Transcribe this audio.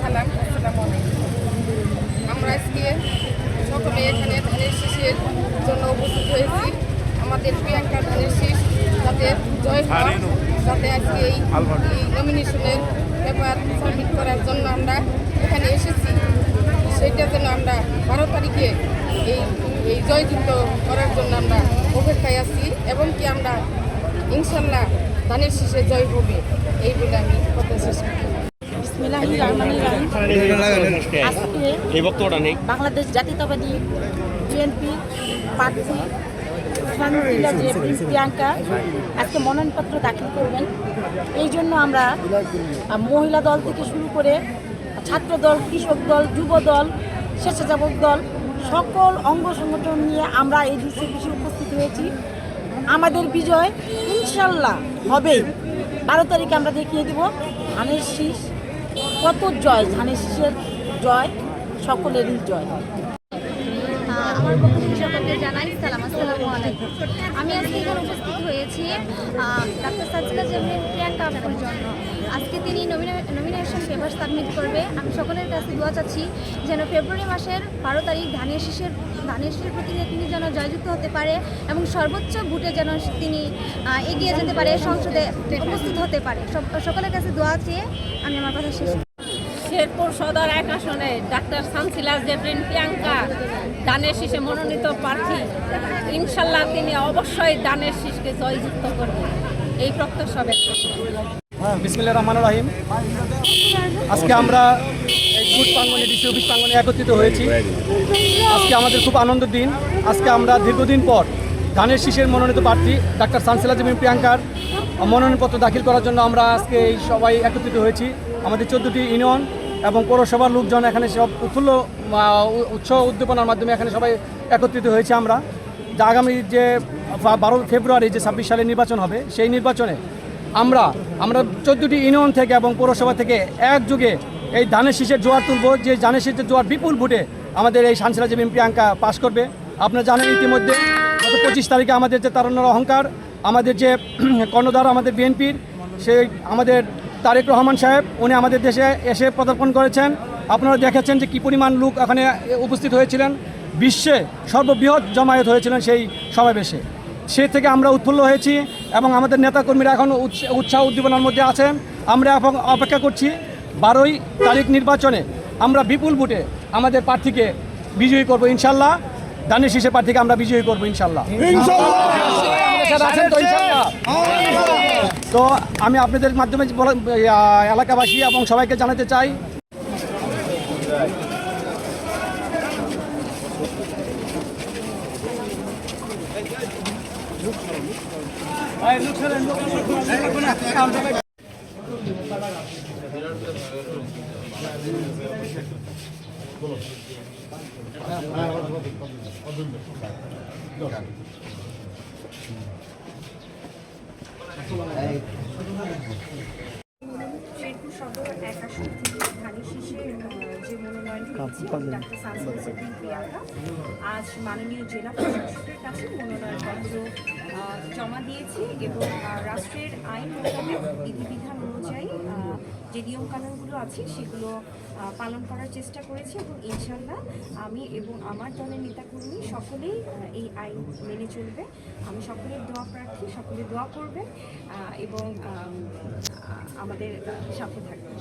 সালাম, আসসালামু আলাইকুম। আমরা আজকে সকলে এখানে ধানের শীষের জন্য উপস্থিত হয়েছি। আমাদের প্রিয়াঙ্কা ধানের শীষ যাতে জয় হয়, যাতে আজকে এই নমিনেশনের পেপার সাবমিট করার জন্য আমরা এখানে এসেছি। সেইটা যেন আমরা 12 তারিখে এই জয়যুক্ত করার জন্য আমরা অপেক্ষায় আছি এবং কি আমরা ইনশাল্লাহ ধানের শীষে জয় হবে এই বলে আমি কথা শেষ করি। বাংলাদেশ জাতীয়তাবাদী বিএনপি প্রার্থী প্রিয়াঙ্কা আজকে মনোনয়নপত্র দাখিল করবেন। এই জন্য আমরা মহিলা দল থেকে শুরু করে ছাত্র দল, কৃষক দল, যুব দল, স্বেচ্ছাসেবক দল সকল অঙ্গ সংগঠন নিয়ে আমরা এই দৃশ্যে উপস্থিত হয়েছি। আমাদের বিজয় ইনশাল্লাহ হবে। 12 তারিখে আমরা দেখিয়ে দেব ধানের শীষ কত জয়, ধানের শীষের জয় সকলেরই জয়। আমার পক্ষ থেকে সকলকে জানাই সালাম, আসসালামু আলাইকুম। আমি আজকে এখানে উপস্থিত হয়েছি ডাক্তার সানজিলা জেবরিন প্রিয়াঙ্কা আপুর জন্য। আজকে তিনি নমিনেশন পেপার সাবমিট করবে। আমি সকলের কাছে দোয়া চাচ্ছি যেন ফেব্রুয়ারি মাসের 12 তারিখ ধানের শীষের প্রতি তিনি যেন জয়যুক্ত হতে পারে এবং সর্বোচ্চ ভোটে যেন তিনি এগিয়ে যেতে পারে, সংসদে উপস্থিত হতে পারে। সকলের কাছে দোয়া চেয়ে আমি আমার কথা শেষ করি। শেরপুর সদর 1 আসনে ডাক্তার সানজিলা জেবরিন প্রিয়াঙ্কা ধানের শীষে মনোনীত প্রার্থী। ইনশাল্লাহ তিনি অবশ্যই ধানের শীষকে জয়যুক্ত করবেন, এই প্রত্যাশা ব্যক্ত করি। বিসমিল্লাহির রহমানির রহিম। আজকে আমরা এই কোর্ট প্রাঙ্গণে, ডিসি অফিস প্রাঙ্গণে একত্রিত হয়েছি। আজকে আমাদের খুব আনন্দের দিন। আজকে আমরা দীর্ঘদিন পর ধানের শীষের মনোনীত প্রার্থী ডাক্তার সানজিলা জেবরিন প্রিয়াঙ্কার মনোনয়নপত্র দাখিল করার জন্য আমরা আজকে এই সবাই একত্রিত হয়েছি। আমাদের 14টি ইউনিয়ন এবং পৌরসভার লোকজন এখানে সব উৎফুল্ল উৎসাহ উদ্দীপনার মাধ্যমে এখানে সবাই একত্রিত হয়েছে। আমরা আগামী যে 12 ফেব্রুয়ারি যে 26 সালে নির্বাচন হবে, সেই নির্বাচনে আমরা 14টি ইউনিয়ন থেকে এবং পৌরসভা থেকে একযোগে এই ধানের শীষের জোয়ার তুলব, যে ধানের শীষের জোয়ার বিপুল ভোটে আমাদের এই সানজিলা জেবরিন প্রিয়াঙ্কা পাশ করবে। আপনারা জানেন ইতিমধ্যে গত 25 তারিখে আমাদের যে তারুণ্যের অহংকার, আমাদের যে কর্ণধার আমাদের বিএনপির, সেই আমাদের তারেক রহমান সাহেব, উনি আমাদের দেশে এসে পদার্পণ করেছেন। আপনারা দেখেছেন যে কী পরিমাণ লোক এখানে উপস্থিত হয়েছিলেন। বিশ্বে সর্ববৃহৎ জমায়েত হয়েছিলেন সেই সমাবেশে। সে থেকে আমরা উৎফুল্ল হয়েছি এবং আমাদের নেতাকর্মীরা এখন উৎসাহ উদ্দীপনার মধ্যে আছেন। আমরা এখন অপেক্ষা করছি 12 তারিখ নির্বাচনে আমরা বিপুল ভোটে আমাদের প্রার্থীকে বিজয়ী করব ইনশাল্লাহ। ধানের শীষের প্রার্থীকে আমরা বিজয়ী করব ইনশাল্লাহ। তো আমি আপনাদের মাধ্যমে এলাকাবাসী এবং সবাইকে জানাতে চাই, শেরপুর সদর 1 আসন থেকে ধানের শীষের যে মনোনয়ন পেয়েছি ডাক্তার সানজিলা জেবরিন প্রিয়াঙ্কা আজ মাননীয় জেলা প্রশাসকের কাছে মনোনয়নপত্র জমা দিয়েছি এবং রাষ্ট্রের আইন মোতাবেক বিধিবিধান অনুযায়ী যে নিয়মকানুনগুলো আছে সেগুলো পালন করার চেষ্টা করেছি এবং ইনশাল্লাহ আমি এবং আমার দলের নেতাকর্মী সকলেই এই আইন মেনে চলবে। আমি সকলের দোয়া প্রার্থী, সকলে দোয়া করবে এবং আমাদের সাথে থাকবে।